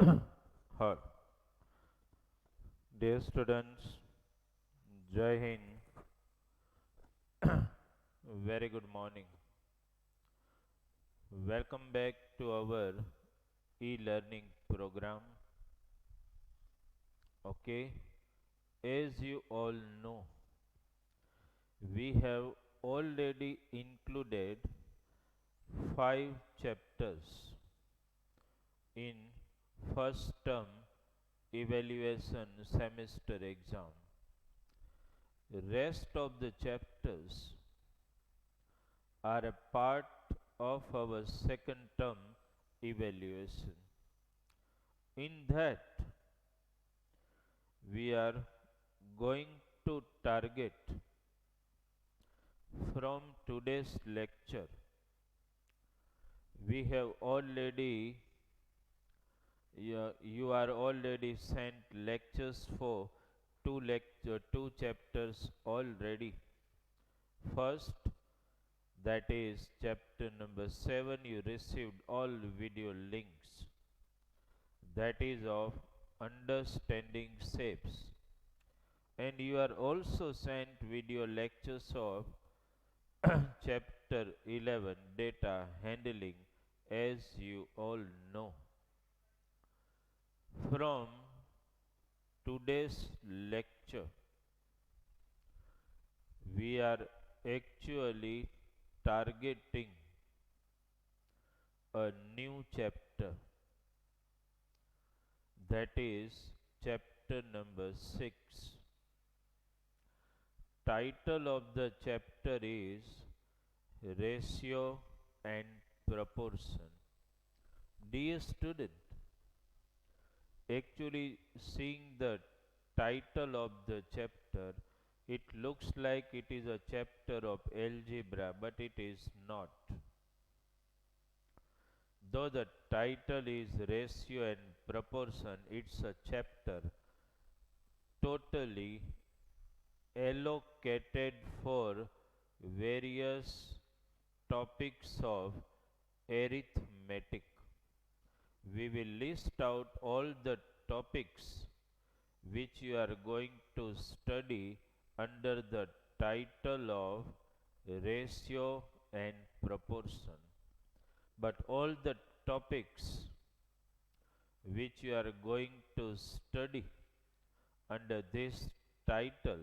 Her. Dear students, Jai Hind, very good morning. Welcome back to our e-learning program. Okay, as you all know, we have already included 5 chapters in first term evaluation semester exam. Rest of the chapters are a part of our second term evaluation. In that, we are going to target from today's lecture. We have already, you are already sent lectures for two chapters already. First, that is chapter number 7, you received all video links. That is of understanding shapes. And you are also sent video lectures of chapter 11 data handling, as you all know. From today's lecture, we are actually targeting a new chapter, that is chapter number 6. Title of the chapter is Ratio and Proportion. Dear student, actually seeing the title of the chapter, it looks like it is a chapter of algebra, but it is not. Though the title is Ratio and Proportion, it's a chapter totally allocated for various topics of arithmetic. We will list out all the topics which you are going to study under the title of ratio and proportion. But all the topics which you are going to study under this title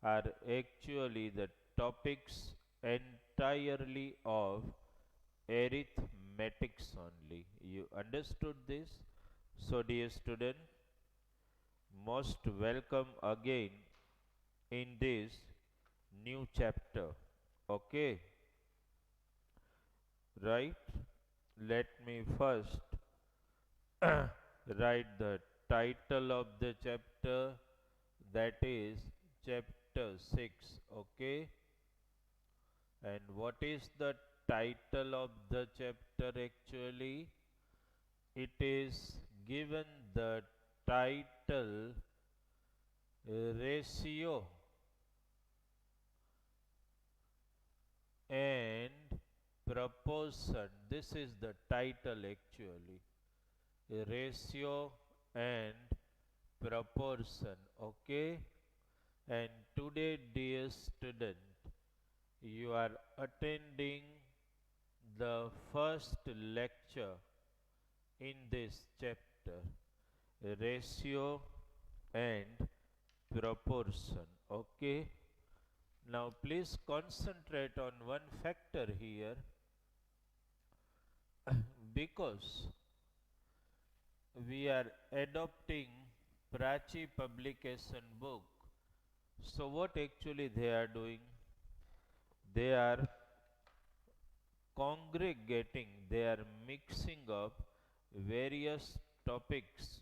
are actually the topics entirely of arithmetics only. You understood this? So, dear student, most welcome again in this new chapter. Okay, right? Let me first write the title of the chapter, that is chapter 6. Okay, and what is the title of the chapter actually? It is given the title Ratio and Proportion. This is the title actually. Ratio and Proportion. Okay. And today, dear student, you are attending the first lecture in this chapter, ratio and proportion. Okay. Now please concentrate on one factor here, because we are adopting Prachi publication book. So what actually they are doing? They are congregating, they are mixing up various topics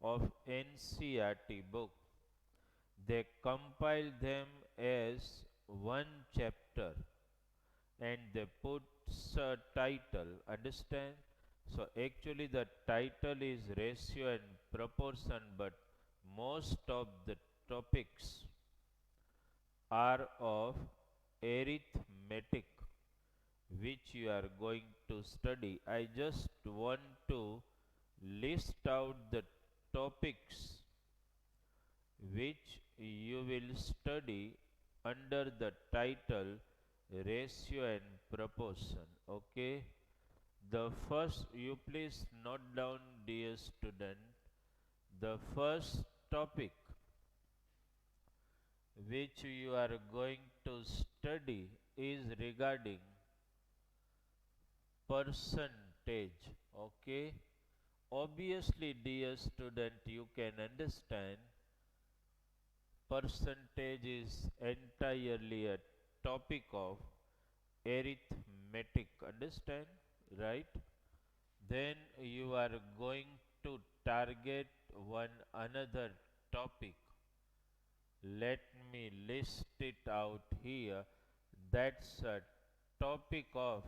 of NCERT book. They compile them as one chapter and they put a title. Understand? So actually the title is ratio and proportion, but most of the topics are of arithmetic, which you are going to study. I just want to list out the topics which you will study under the title ratio and proportion. Okay, the first, you please note down, dear student, the first topic which you are going to study is regarding percentage. Okay, obviously, dear student, you can understand percentage is entirely a topic of arithmetic. Understand, right? Then you are going to target one another topic. Let me list it out here. That's a topic of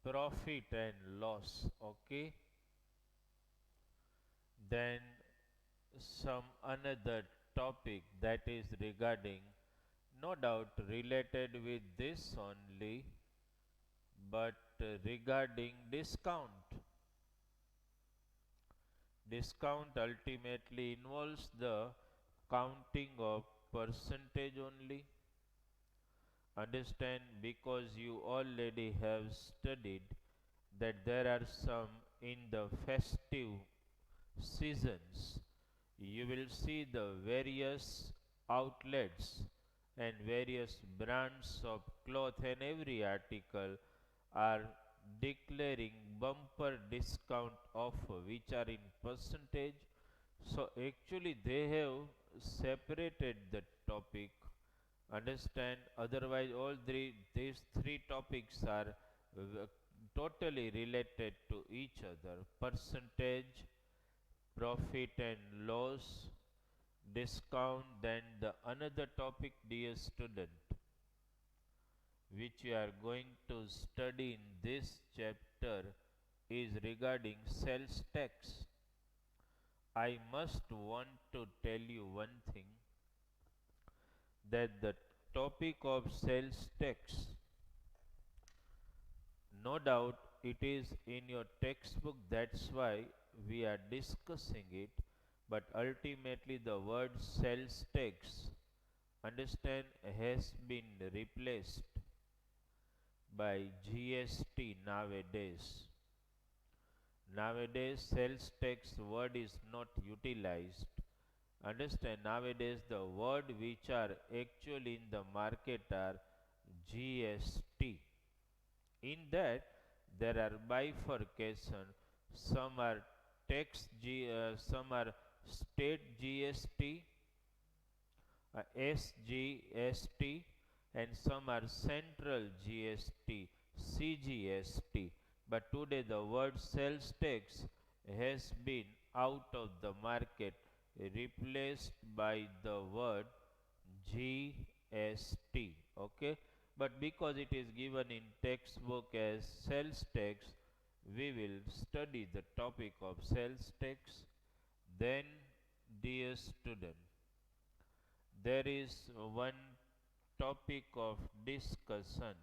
profit and loss. Okay, then some another topic that is regarding, no doubt related with this only, but regarding discount. Discount ultimately involves the counting of percentage only. Understand, because you already have studied that there are some in the festive seasons. You will see the various outlets and various brands of cloth, and every article are declaring bumper discount offer which are in percentage. So actually they have separated the topic. Understand, otherwise all these three topics are totally related to each other: percentage, profit and loss, discount. Then the another topic, dear student, which you are going to study in this chapter is regarding sales tax. I must want to tell you one thing, that the topic of sales tax, no doubt it is in your textbook, that's why we are discussing it, but ultimately the word sales tax, understand, has been replaced by GST nowadays. Nowadays, sales tax word is not utilized. Understand, nowadays the word which are actually in the market are GST. In that, there are bifurcation. Some are some are state GST, SGST, and some are central GST, CGST. But today the word sales tax has been out of the market, replaced by the word GST. Okay, but because it is given in textbook as sales tax, we will study the topic of sales tax. Then, dear student, there is one topic of discussion,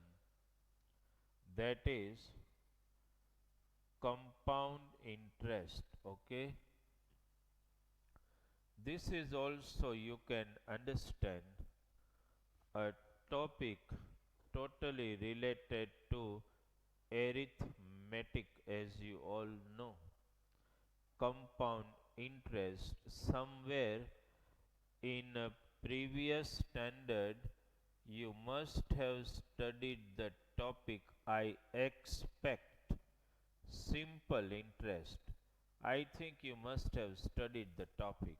that is compound interest. Okay, this is also, you can understand, a topic totally related to arithmetic, as you all know. Compound interest, somewhere in a previous standard you must have studied the topic, I expect. Simple interest, I think you must have studied the topic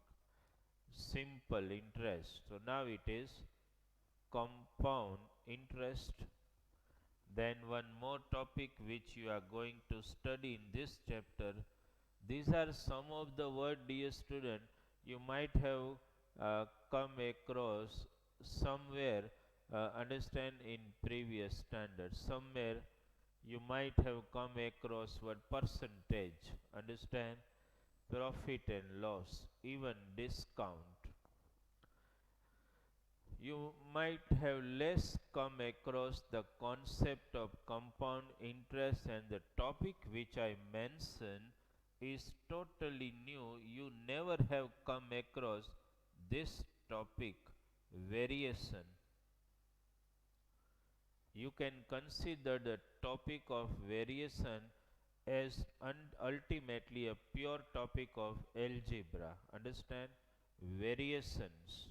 simple interest. So now it is compound interest. Then one more topic which you are going to study in this chapter. These are some of the word, dear student, you might have come across somewhere, understand, in previous standards. Somewhere you might have come across word percentage, understand, profit and loss, even discount. you might have less come across the concept of compound interest, and the topic which I mentioned is totally new. You never have come across this topic, variation. You can consider the topic of variation as ultimately a pure topic of algebra. Understand? Variations.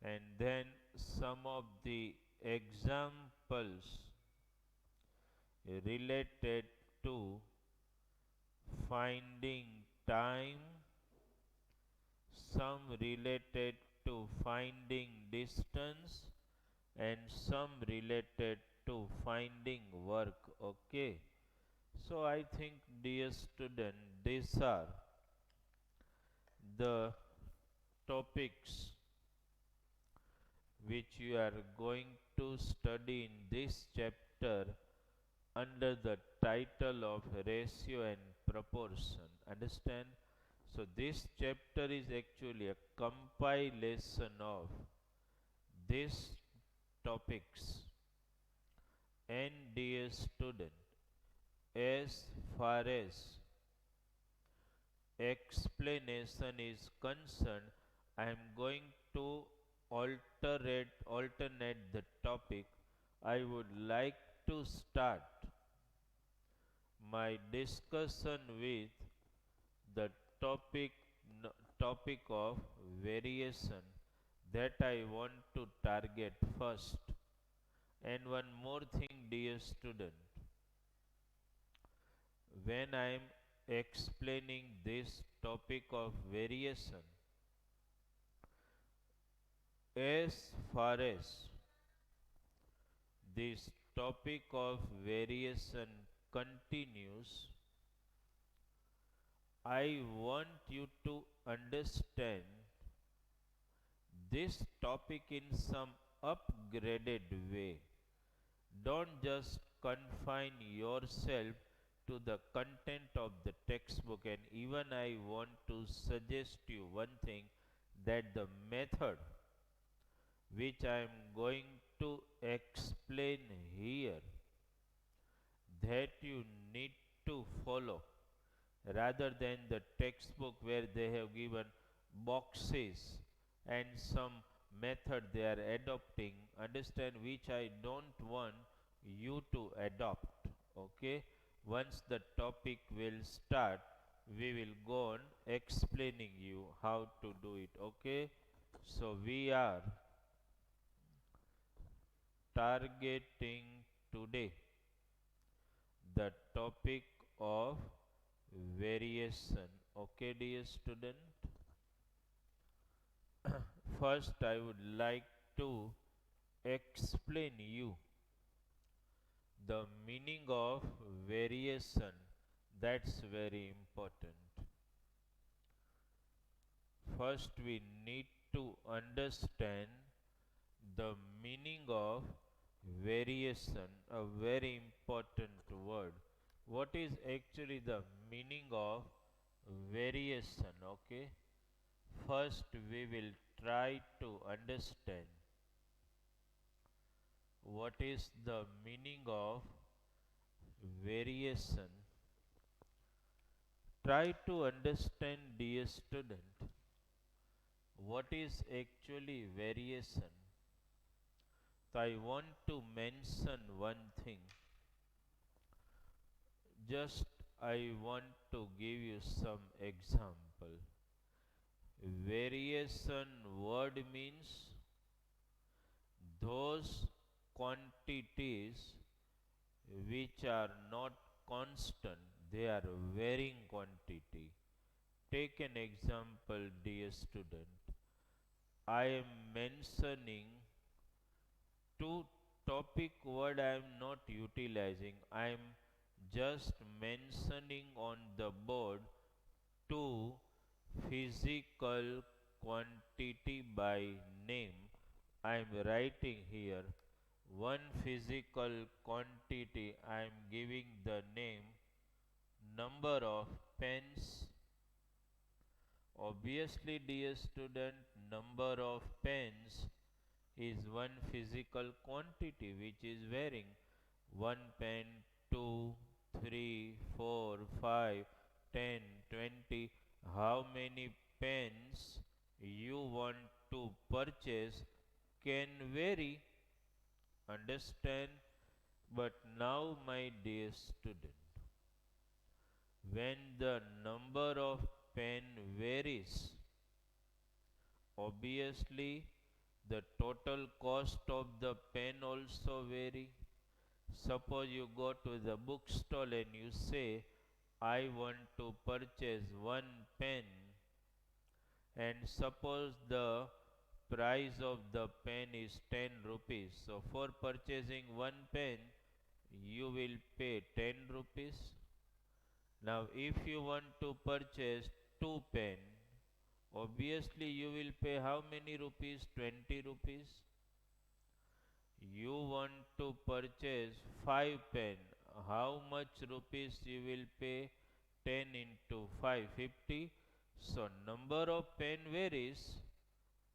And then some of the examples related to finding time, some related to finding distance, and some related to finding work. Okay, so I think, dear student, these are the topics which you are going to study in this chapter under the title of ratio and proportion. Understand? So this chapter is actually a compilation of these topics. And dear student, as far as explanation is concerned, I am going to alternate the topic. I would like to start my discussion with the topic topic of variation that I want to target first. And one more thing, dear student, when I am explaining this topic of variation, as far as this topic of variation continues, I want you to understand this topic in some upgraded way. Don't just confine yourself to the content of the textbook, and even I want to suggest you one thing, that the method which I am going to explain here, that you need to follow, rather than the textbook where they have given boxes and some method they are adopting. Understand, which I don't want you to adopt. Okay, once the topic will start, we will go on explaining you how to do it. Okay, so we are targeting today the topic of variation. Okay, dear student, first I would like to explain you the meaning of variation. That's very important. First we need to understand the meaning of variation, a very important word. What is actually the meaning of variation? Okay, first we will try to understand what is the meaning of variation. Try to understand, dear student, what is actually variation. So I want to mention one thing. Just I want to give you some example. Variation word means those quantities which are not constant, they are varying quantity. Take an example, dear student. I am mentioning two topic word I am not utilizing. I am just mentioning on the board two physical quantity by name. I am writing here one physical quantity. I am giving the name number of pens Obviously, dear student, number of pens is one physical quantity which is varying. One pen, two, three, four, 5, 10, 20. How many pens you want to purchase can vary. Understand? But now, my dear student, when the number of pen varies, obviously the total cost of the pen also vary. Suppose you go to the bookstall and you say, I want to purchase one pen, and suppose the price of the pen is 10 rupees. So for purchasing one pen, you will pay 10 rupees. Now if you want to purchase two pen, obviously you will pay how many rupees? 20 rupees. You want to purchase 5 pen, how much rupees you will pay? 10 into 5, 50. So number of pen varies,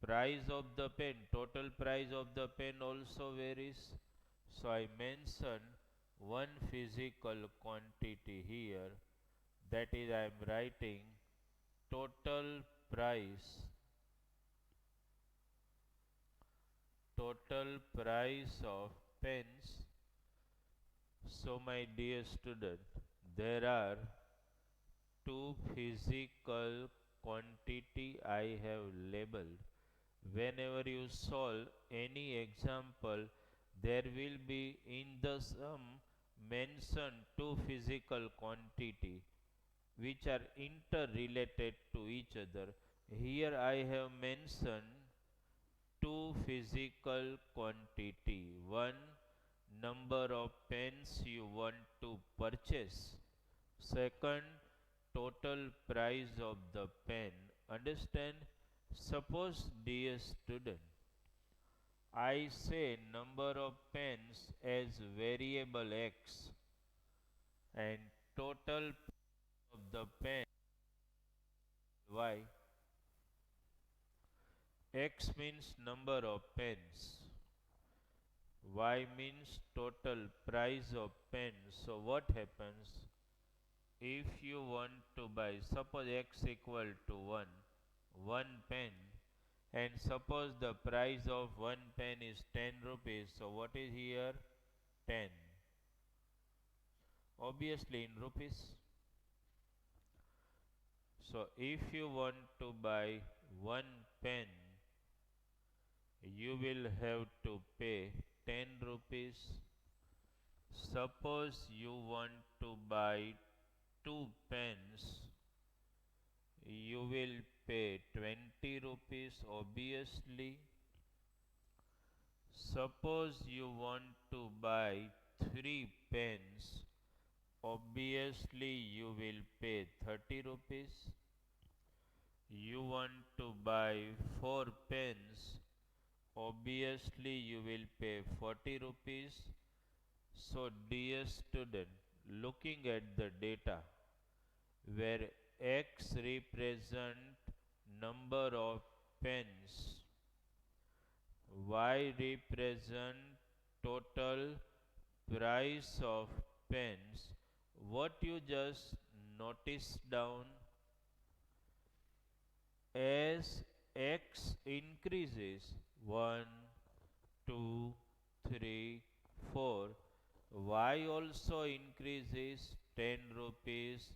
price of the pen, total price of the pen also varies. So I mention one physical quantity here, that is I am writing total price, total price of pens. So my dear student, there are two physical quantity I have labeled. Whenever you solve any example, there will be in the sum mentioned two physical quantity which are interrelated to each other. Here I have mentioned two physical quantity. One, number of pens you want to purchase. Second, total price of the pen. Understand? Suppose, dear student, I say number of pens as variable x and total of the pen y. X means number of pens, y means total price of pen. So what happens? If you want to buy, suppose x equal to 1 pen, and suppose the price of one pen is 10 rupees, so what is here? 10. Obviously in rupees. So if you want to buy one pen, you will have to pay 10 rupees. Suppose you want to buy two pens, you will pay 20 rupees obviously. Suppose you want to buy three pens, obviously you will pay 30 rupees. You want to buy four pens, obviously you will pay 40 rupees. So dear student, looking at the data where x represent number of pens, y represent total price of pens, what you just notice down, as x increases 1, 2, 3, 4, y also increases 10 rupees,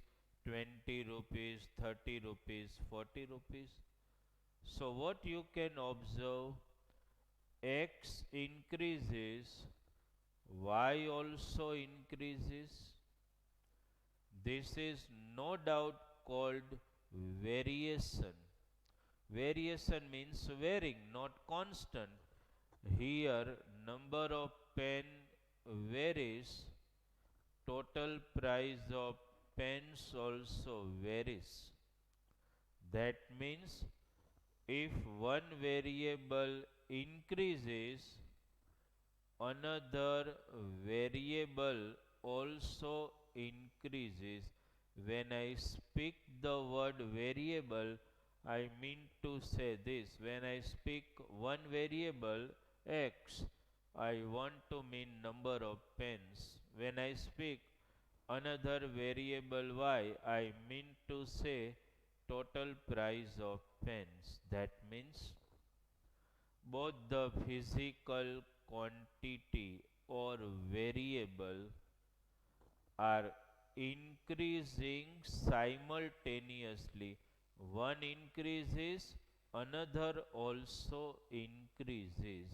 20 rupees, 30 rupees, 40 rupees. So what you can observe, x increases, y also increases. This is no doubt called variation. Variation means varying, not constant. Here number of pen varies, total price of pens also varies. That means if one variable increases, another variable also increases. When I speak the word variable, I mean to say this. When I speak one variable x, I want to mean number of pens. When I speak another variable y, I mean to say total price of pens. That means both the physical quantity or variable are increasing simultaneously. One increases, another also increases.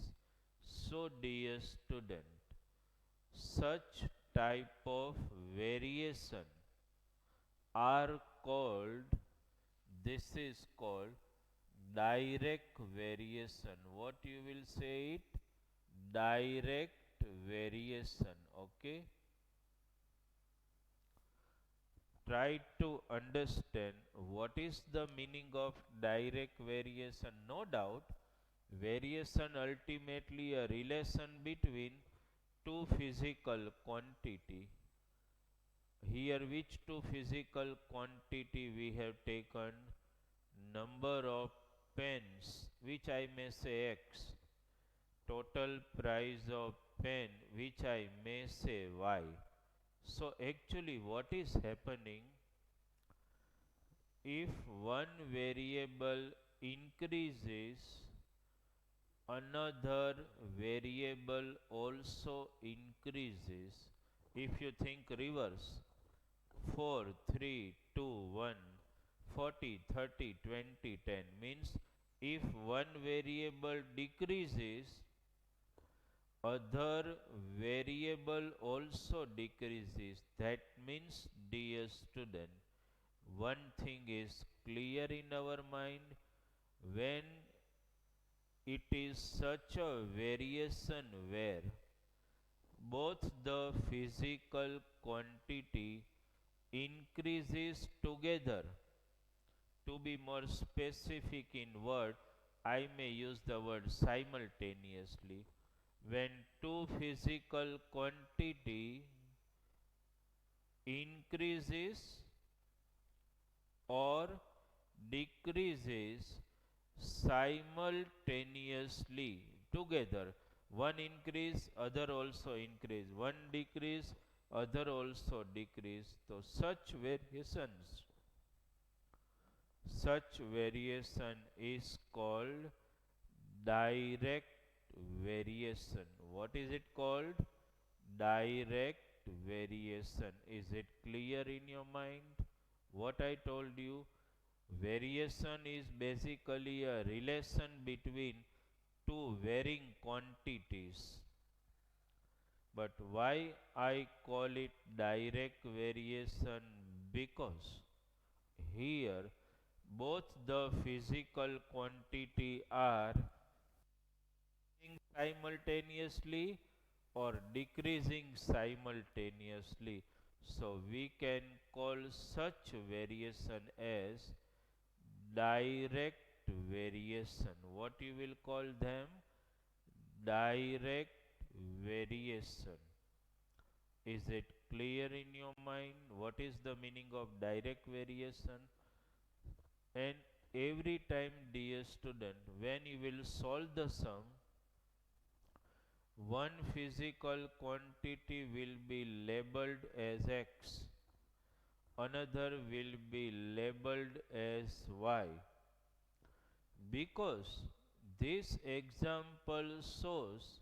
So, dear student, such type of variation are called, this is called direct variation. What you will say it? Direct variation. Okay. Try to understand what is the meaning of direct variation. No doubt, variation ultimately a relation between two physical quantity. Here which two physical quantity we have taken? Number of pens, which I may say x, total price of pen, which I may say y. So actually what is happening, if one variable increases, another variable also increases. If you think reverse, 4, 3, 2, 1, 40, 30, 20, 10 means if one variable decreases, other variable also decreases. That means, dear student, one thing is clear in our mind: when it is such a variation where both the physical quantity increases together. To be more specific in word, I may use the word simultaneously. When two physical quantity increases or decreases simultaneously together, one increase, other also increase, one decrease, other also decrease. So such variation is called direct variation. What is it called? Direct variation. Is it clear in your mind? What I told you, variation is basically a relation between two varying quantities. But why I call it direct variation? Because here both the physical quantity are increasing simultaneously or decreasing simultaneously. So we can call such variation as direct variation. What you will call them? Direct variation. Is it clear in your mind? What is the meaning of direct variation? And every time, dear student, when you will solve the sum, one physical quantity will be labeled as x, another will be labeled as y. Because this example shows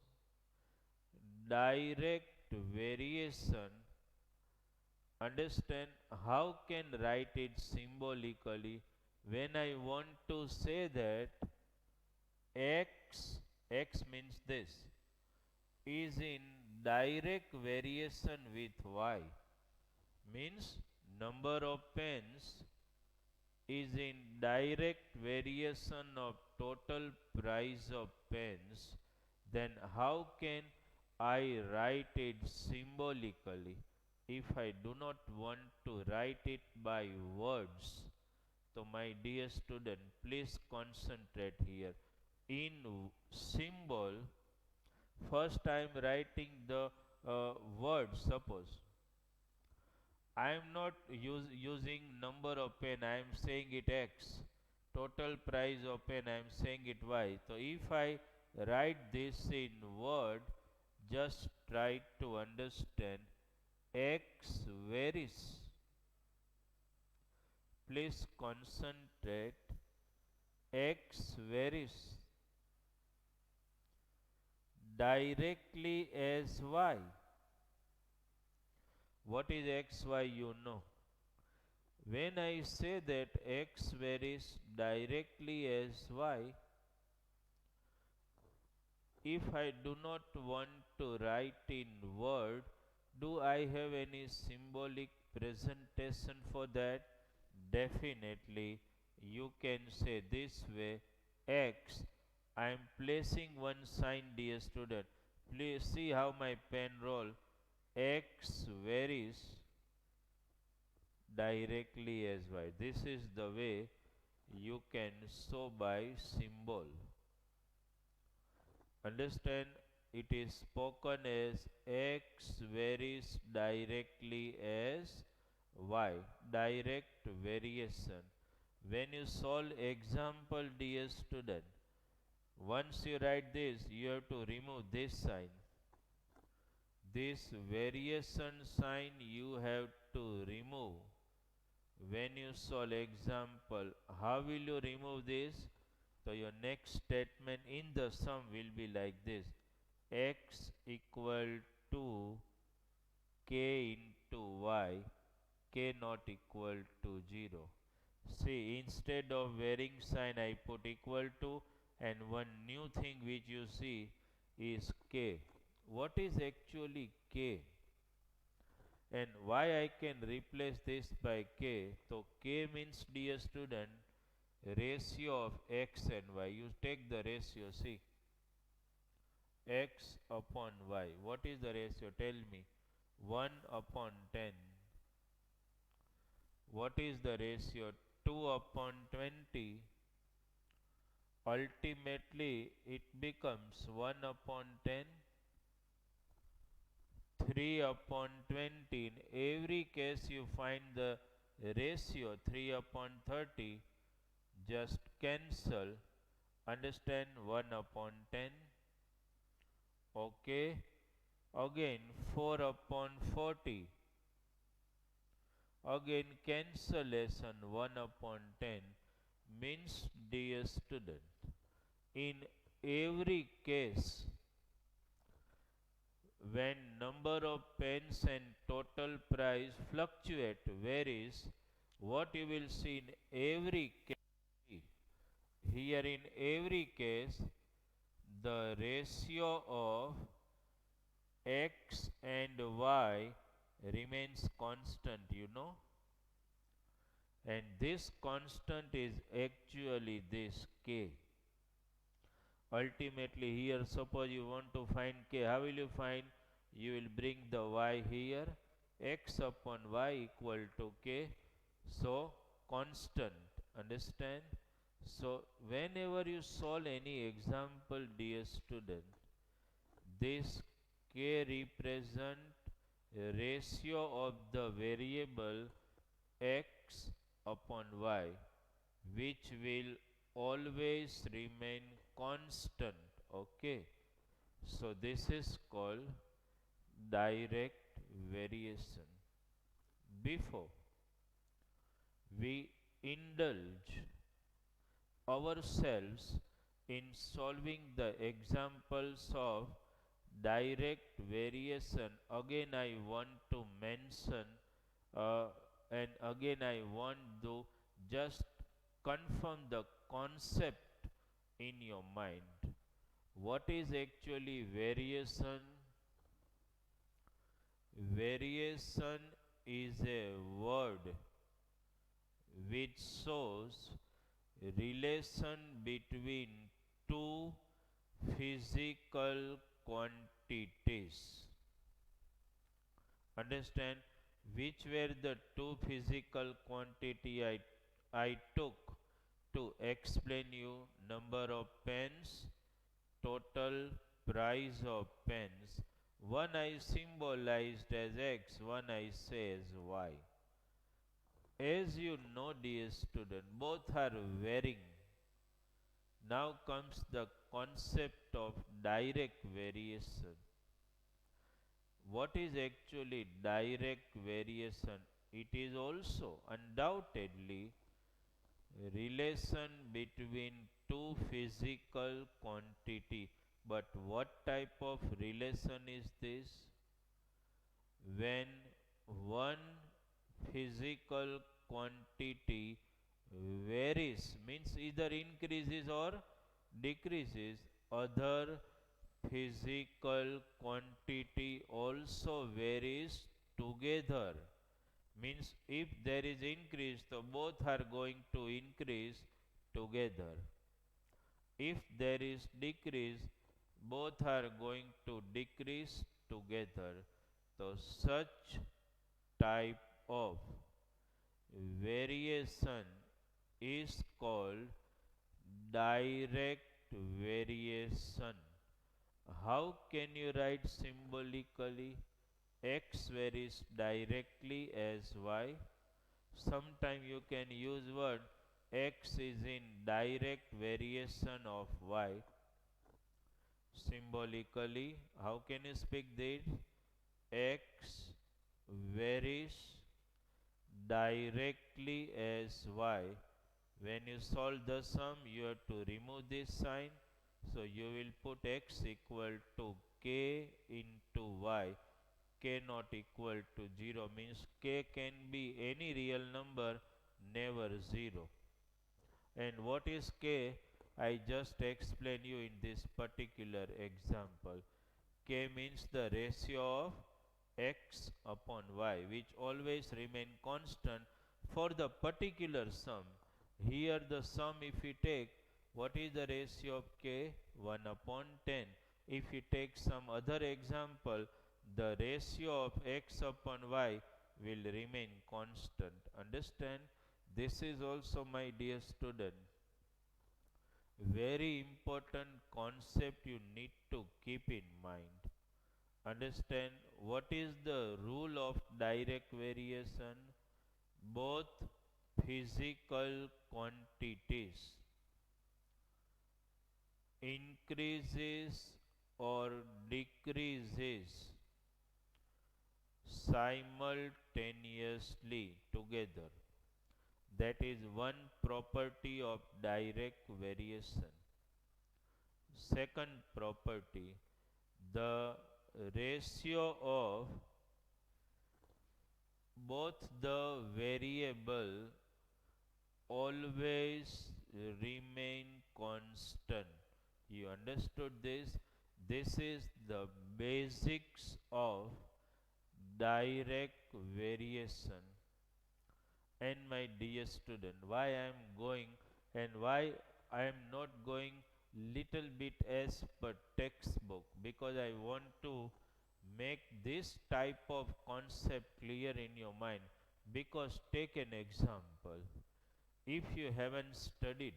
direct variation, understand how can write it symbolically. When I want to say that x means this, is in direct variation with y, means number of pens is in direct variation of total price of pens, then how can I write it symbolically? If I do not want to write it by words, so my dear student, please concentrate here. In symbol, first I am writing the word. Suppose I am not using number of pen, I am saying it x. total price of pen, I am saying it y. So if I write this in word, just try to understand x varies. Please concentrate. X varies directly as y. What is x, y? You know. When I say that x varies directly as y, if I do not want to write in word, do I have any symbolic presentation for that? Definitely, you can say this way, x. I am placing one sign, dear student. Please see how my pen roll. X varies directly as y. This is the way you can show by symbol. Understand, it is spoken as x varies directly as y. Direct variation. When you solve example, dear student, once you write this, you have to remove this sign. This variation sign you have to remove. When you solve example, how will you remove this? So your next statement in the sum will be like this: x equal to k into y, k not equal to 0. See, instead of varying sign I put equal to, and one new thing which you see is k. What is actually k? And why I can replace this by k? So k means, dear student, ratio of x and y. You take the ratio, see, x upon y. What is the ratio? Tell me. 1 upon 10. What is the ratio? 2 upon 20. Ultimately, it becomes 1 upon 10, 3 upon 20. In every case, you find the ratio 3 upon 30. Just cancel. Understand? 1 upon 10. Okay. Again 4 upon 40. Again cancellation 1 upon 10 means, dear student, in every case when number of pens and total price fluctuate, varies, what you will see in every case, here in every case, the ratio of x and y remains constant, you know, and this constant is actually this k. Ultimately, here suppose you want to find k, how will you find? You will bring the y here, x upon y equal to k, so constant. Understand? So whenever you solve any example, dear student, this k represent ratio of the variable x upon y, which will always remain constant. Okay, so this is called direct variation. Before we indulge ourselves in solving the examples of direct variation, again I want to mention and again I want to just confirm the concept in your mind. What is actually variation? Variation is a word which shows relation between two physical quantities. Understand? Which were the two physical quantity I took to explain you number of pens, total price of pens. One I symbolized as x, one I say as y. As you know, dear student, both are varying. Now comes the concept of direct variation. What is actually direct variation? It is also undoubtedly relation between two physical quantity. But what type of relation is this? When one physical quantity varies, means either increases or decreases, other physical quantity also varies together. Means if there is increase, so both are going to increase together. If there is decrease, both are going to decrease together. So such type of variation is called direct variation. How can you write symbolically? X varies directly as y. Sometime you can use word x is in direct variation of y. Symbolically, how can you speak this? X varies directly as y. When you solve the sum, you have to remove this sign. So you will put x equal to k into y. K not equal to 0 means k can be any real number, never 0. And what is k? I just explain you in this particular example. K means the ratio of x upon y, which always remain constant for the particular sum. Here the sum, if we take, what is the ratio of k? 1 upon 10. If we take some other example, the ratio of x upon y will remain constant. Understand? This is also, my dear student, very important concept you need to keep in mind. Understand what is the rule of direct variation? Both physical quantities increases or decreases simultaneously together. That is one property of direct variation. Second property, the ratio of both the variable always remain constant. You understood this? This is the basics of direct variation. And my dear student, why I am going and why I am not going little bit as per textbook? Because I want to make this type of concept clear in your mind. Because take an example. If you haven't studied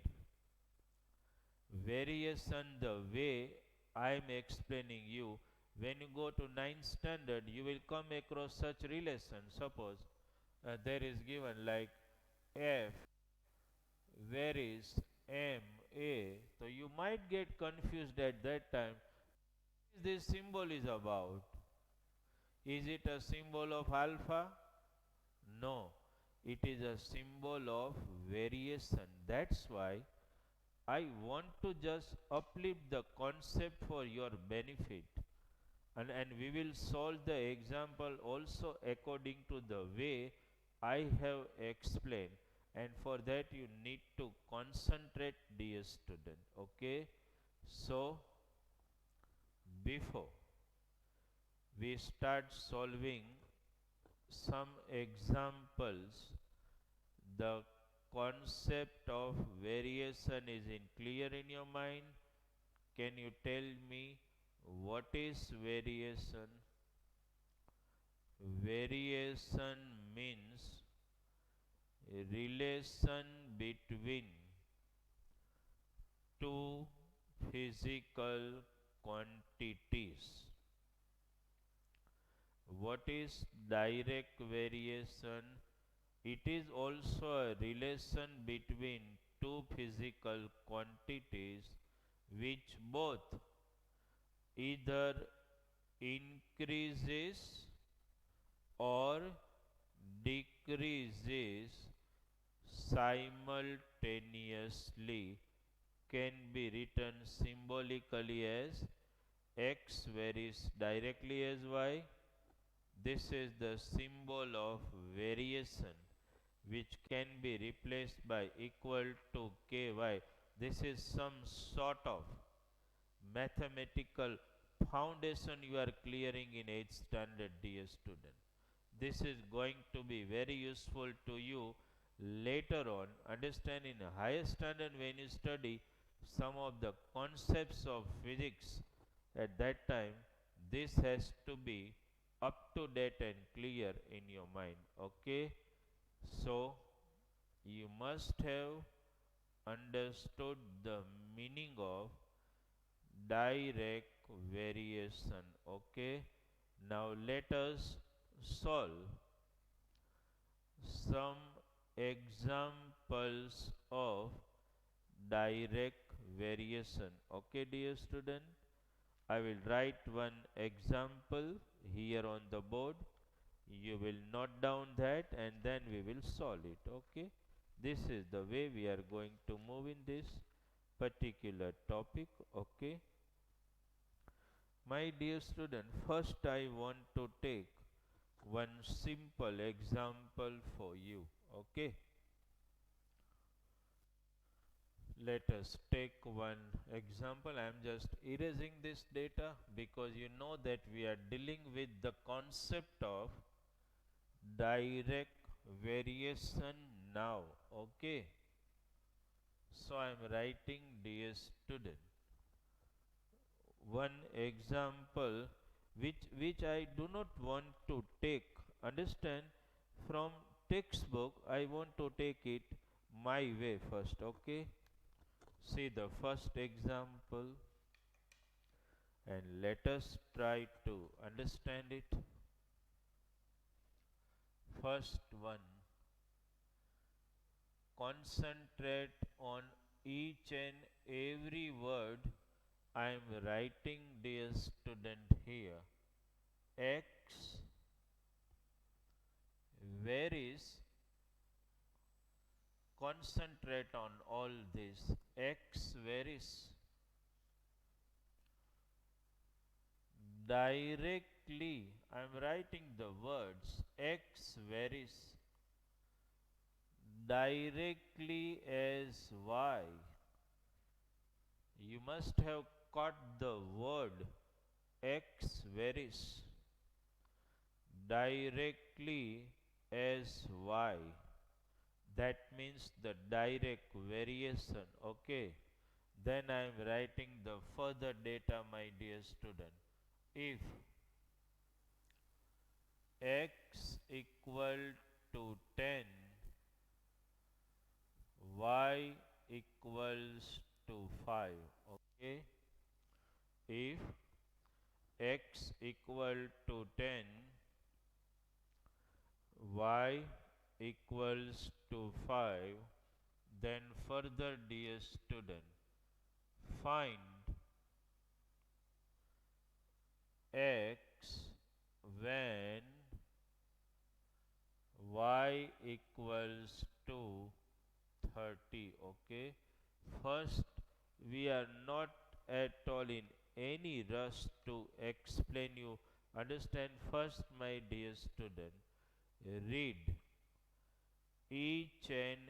variation the way I am explaining you, when you go to 9th standard, you will come across such relation. Suppose there is given like f where is m a, so you might get confused at that time. This symbol is about, is it a symbol of alpha? No, it is a symbol of variation. That's why I want to just uplift the concept for your benefit. And we will solve the example also according to the way I have explained. And for that you need to concentrate, dear student. Okay? So, before we start solving some examples, the concept of variation is in clear in your mind. Can you tell me what is variation? Variation means relation between two physical quantities. What is direct variation? It is also a relation between two physical quantities which both either increases or decreases simultaneously, can be written symbolically as x varies directly as y. This is the symbol of variation which can be replaced by equal to ky. This is some sort of mathematical foundation you are clearing in 8th standard, dear student. This is going to be very useful to you later on. Understand, in a higher standard when you study some of the concepts of physics at that time, this has to be up to date and clear in your mind. Okay, so you must have understood the meaning of direct variation. Okay, now let us solve some examples of direct variation. Okay, dear student, I will write one example here on the board. You will note down that and then we will solve it. Okay, this is the way we are going to move in this particular topic. Okay, my dear student, first I want to take one simple example for you. Okay, let us take one example. I am just erasing this data because you know that we are dealing with the concept of direct variation now. Okay, so I am writing, dear student, one example which I do not want to take, understand, from textbook. I want to take it my way first. Okay, see the first example and let us try to understand it. First one, concentrate on each and every word I am writing, dear student, here. X varies. Concentrate on all this. X varies directly. I am writing the words X varies directly as Y. You must have caught the word X varies directly as Y. That means the direct variation. Okay, then I am writing the further data, my dear student. If x equal to 10, y equals to 5. Okay, if x equal to 10, y equals to 5, then further, dear student, find x when y equals to 30. Okay, first, we are not at all in any rush to explain you. Understand, first, my dear student, read each and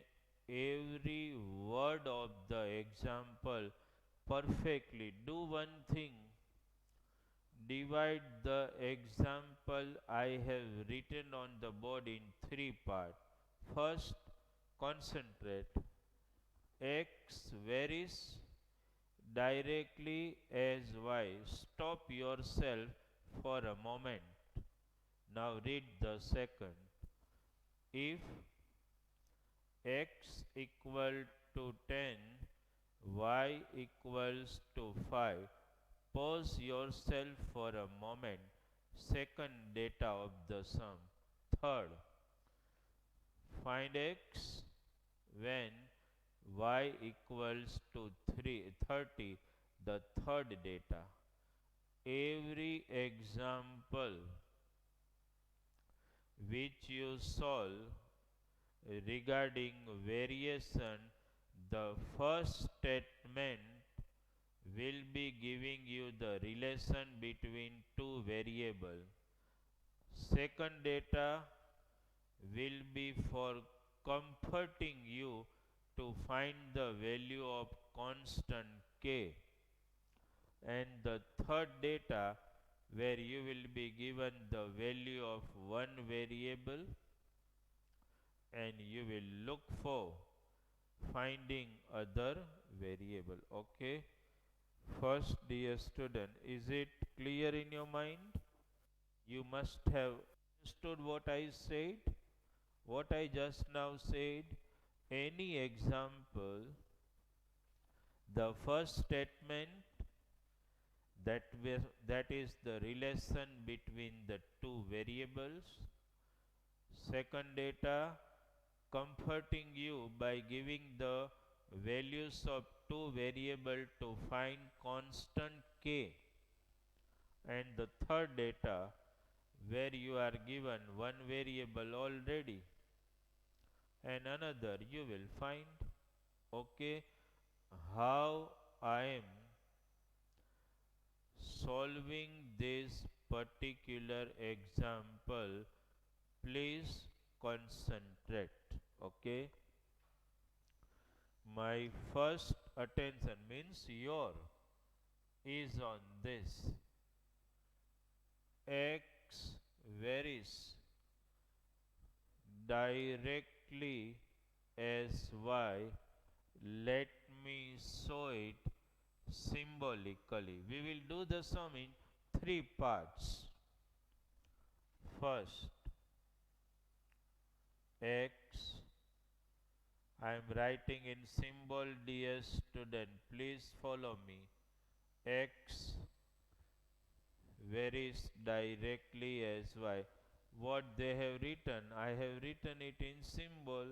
every word of the example perfectly. Do one thing, divide the example I have written on the board in three parts. First, concentrate. X varies directly as Y. Stop yourself for a moment. Now read the second. If x equal to 10, y equals to 5. Pause yourself for a moment. Second data of the sum. Third, Find x when y equals to 30, the third data. Every example which you solve regarding variation, the first statement will be giving you the relation between two variables. Second data will be for comforting you to find the value of constant k, and the third data where you will be given the value of one variable and you will look for finding other variable. Okay, first dear student, is it clear in your mind? You must have understood what I said, what I just now said. Any example, the first statement, that is the relation between the two variables. Second data, comforting you by giving the values of two variable to find constant k. And the third data where you are given one variable already and another you will find. Okay, how I am solving this particular example, please concentrate. Okay, my first attention means your is on this. X varies directly as y. Let me show it symbolically. We will do the sum in three parts. First, x, I am writing in symbol, dear student, please follow me. X varies directly as y. What they have written, I have written it in symbol.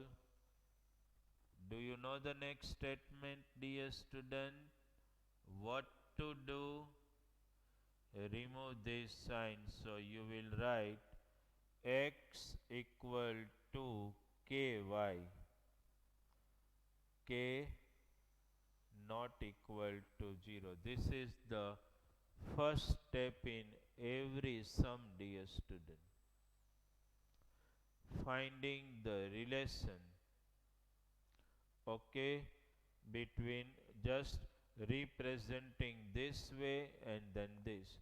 Do you know the next statement, dear student? What to do? Remove this sign, so you will write x equal to ky, k not equal to 0. This is the first step in every sum, dear student. Finding the relation, okay, between just representing this way and then this.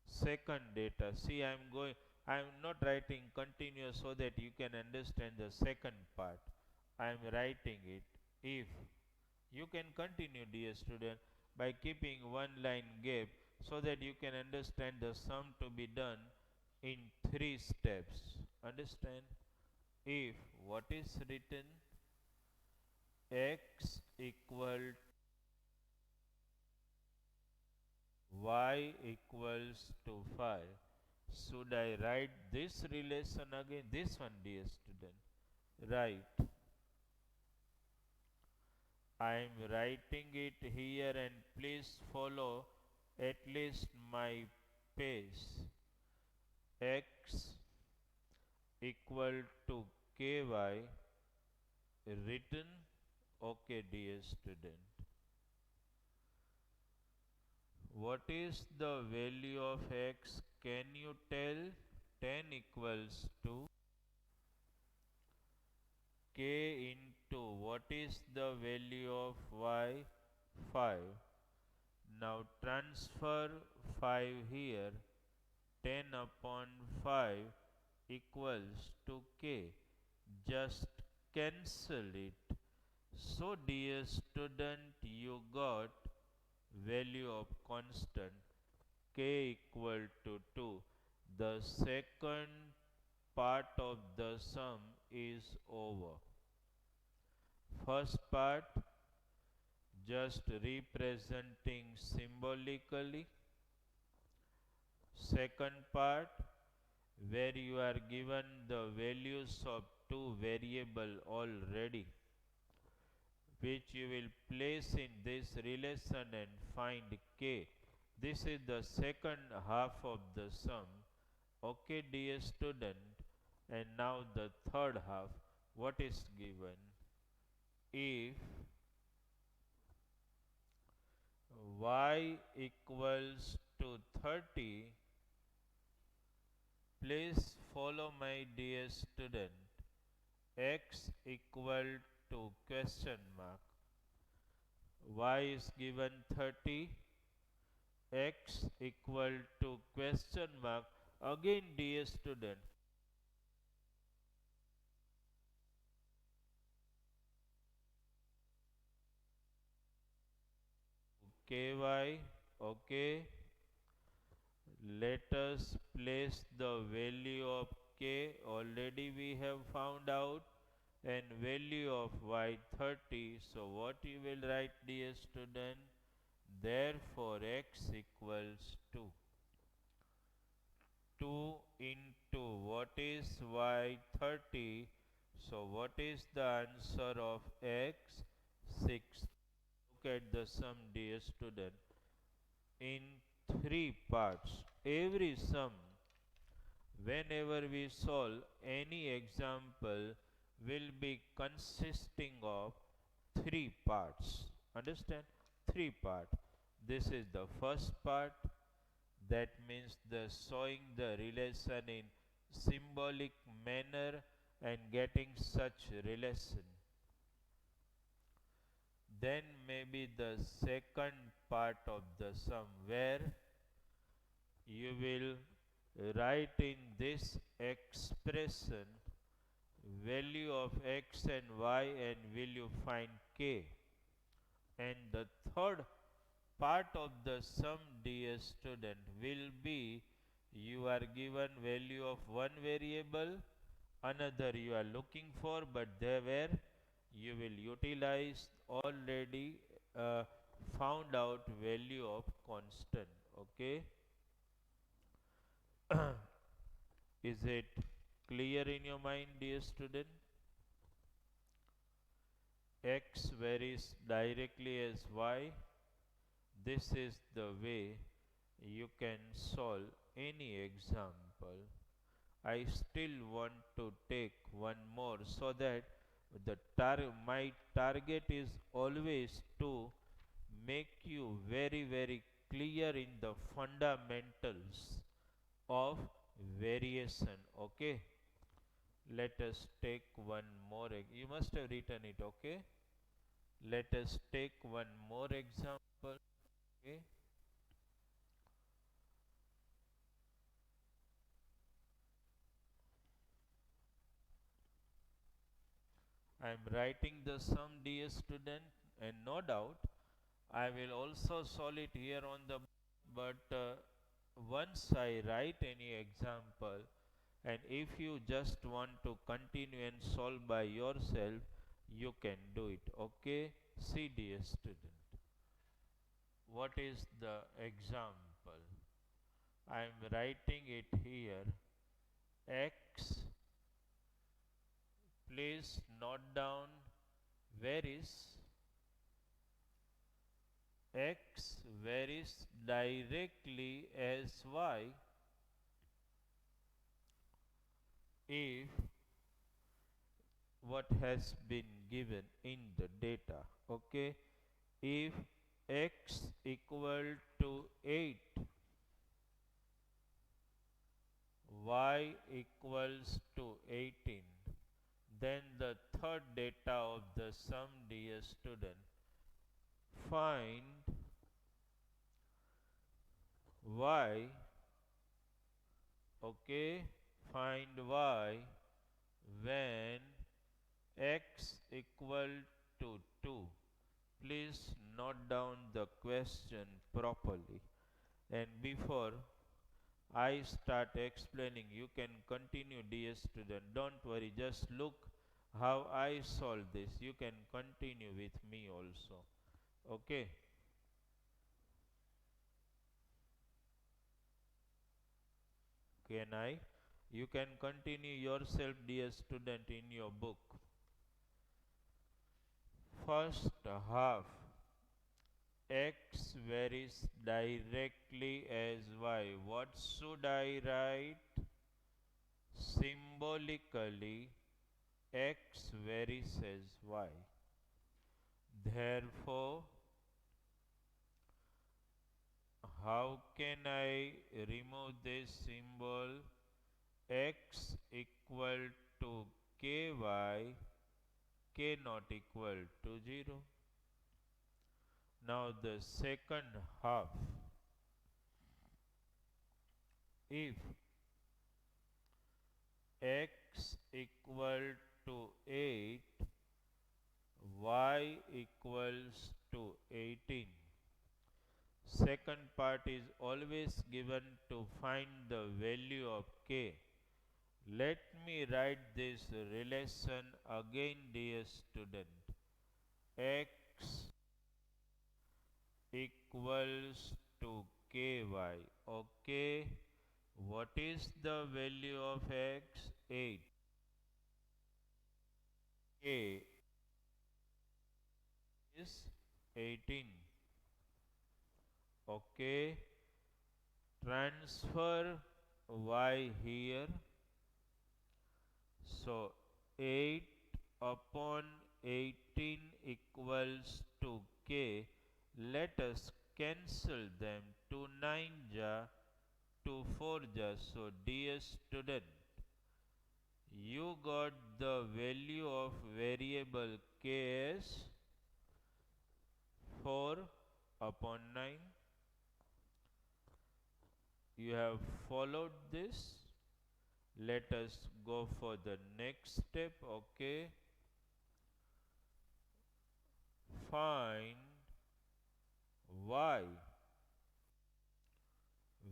Second data, see I am not writing continuous so that you can understand the second part. I am writing it. If you can continue, dear student, by keeping one line gap so that you can understand the sum to be done in three steps. Understand? If what is written, x equal y equals to 5. Should I write this relation again? This one, dear student. Right. I am writing it here and please follow at least my pace. X equal to ky written. Okay, dear student. What is the value of x? Can you tell? 10 equals to k into what is the value of y? 5. Now transfer 5 here. 10 upon 5 equals to k. Just cancel it. So dear student, you got value of constant k equal to 2. The second part of the sum is over. First part just representing symbolically. Second part where you are given the values of two variable already, which you will place in this relation and find k. This is the second half of the sum. Okay, dear student. And now the third half. What is given? If y equals to 30, please follow my dear student. X equal to question mark. Y is given 30. X equal to question mark. Again, dear student, ky. Okay, let us place the value of k. Already we have found out, and value of y 30. So what you will write, dear student? Therefore x equals 2. 2 into what is y 30? So what is the answer of x? 6. Look at the sum, dear student, in three parts. Every sum, whenever we solve any example, will be consisting of three parts. Understand? Three parts. This is the first part. That means the showing the relation in symbolic manner and getting such relation. Then maybe the second part of the sum, where you will write in this expression value of x and y, and will you find k. And the third part of the sum, dear student, will be you are given value of one variable, another you are looking for, but there where you will utilize already found out value of constant. Okay. Is it clear in your mind, dear student? X varies directly as y. This is the way you can solve any example. I still want to take one more, so that my target is always to make you very clear in the fundamentals of variation. Okay, let us take one more. You must have written it. Okay, let us take one more example. Okay, I am writing the sum, dear student, and no doubt I will also solve it here on the, but once I write any example, and if you just want to continue and solve by yourself, you can do it. Okay, see, dear student, what is the example? I am writing it here. X, please note down, where is x varies directly as y if what has been given in the data. Okay, if x equal to 8, y equals to 18, then the third data of the sum, dear student, find y. Okay, find y when x equal to 2. Please note down the question properly. And before I start explaining, you can continue, dear student. Don't worry, just look how I solve this. You can continue with me also. Okay. Can I? You can continue yourself, dear student, in your book. First half, x varies directly as y. What should I write? Symbolically, x varies as y. Therefore, how can I remove this symbol? X equal to ky, k not equal to 0. Now the second half. If x equal to 8, y equals to 18. Second part is always given to find the value of k. Let me write this relation again, dear student. X equals to ky. Okay. What is the value of x? 8. K is 18. Okay. Transfer y here. So 8 upon 18 equals to k. Let us cancel them. 2 9 ja, 2 4 ja. So dear student, you got the value of variable k as 4 upon 9. You have followed this. Let us go for the next step. Okay. Find y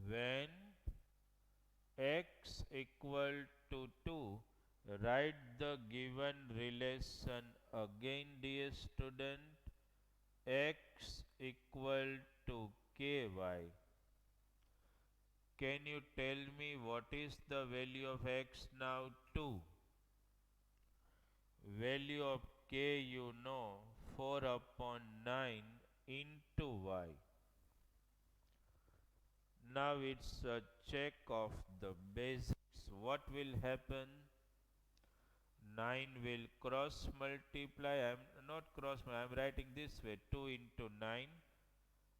when x equal to 2. Write the given relation again, dear student. X equal to ky. Can you tell me what is the value of x now? 2. Value of k you know, 4 upon 9 into y. Now it's a check of the basics. What will happen? 9 will cross multiply. I am not cross, I am writing this way. 2 into 9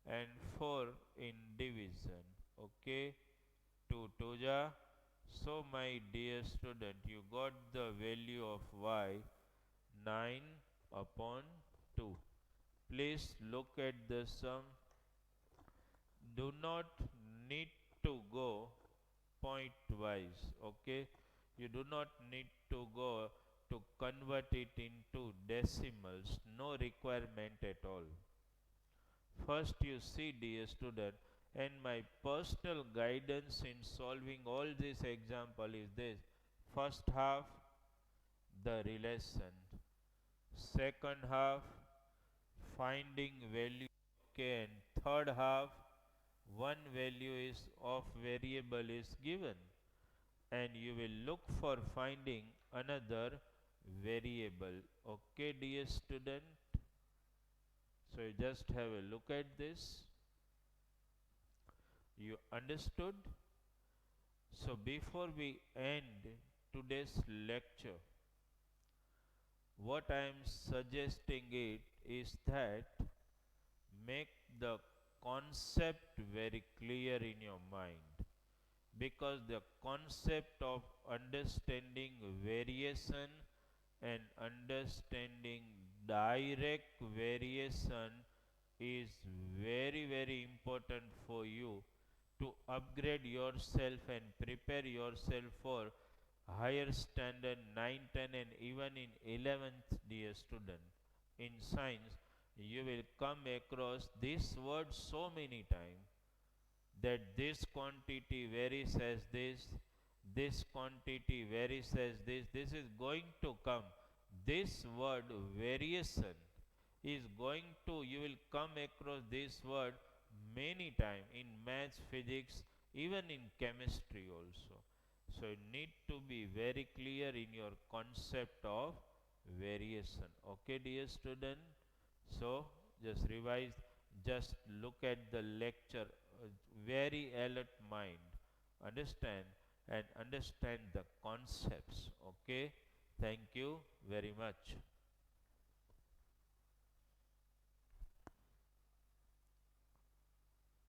and 4 in division. Okay. 2 2 ja. So my dear student, you got the value of y 9 upon 2. Please look at the sum. Do not need to go point wise. Okay. You do not need to go to convert it into decimals. No requirement at all. First you see, dear student, and my personal guidance in solving all this example is this. First half, the relation. Second half, finding value of k, and third half, one value is of variable is given and you will look for finding another variable. Okay, dear student. So you just have a look at this. You understood? So before we end today's lecture, what I am suggesting it is that make the concept very clear in your mind, because the concept of understanding variation and understanding direct variation is very important for you to upgrade yourself and prepare yourself for higher standard 9 10 and even in 11th, dear student. In science you will come across this word so many times, that this quantity varies as this quantity varies as this is going to come. This word variation is going to, you will come across this word many times in maths, physics, even in chemistry also. So you need to be very clear in your concept of variation. Okay, dear student. So just revise, just look at the lecture, very alert mind, understand and understand the concepts. Okay, thank you very much.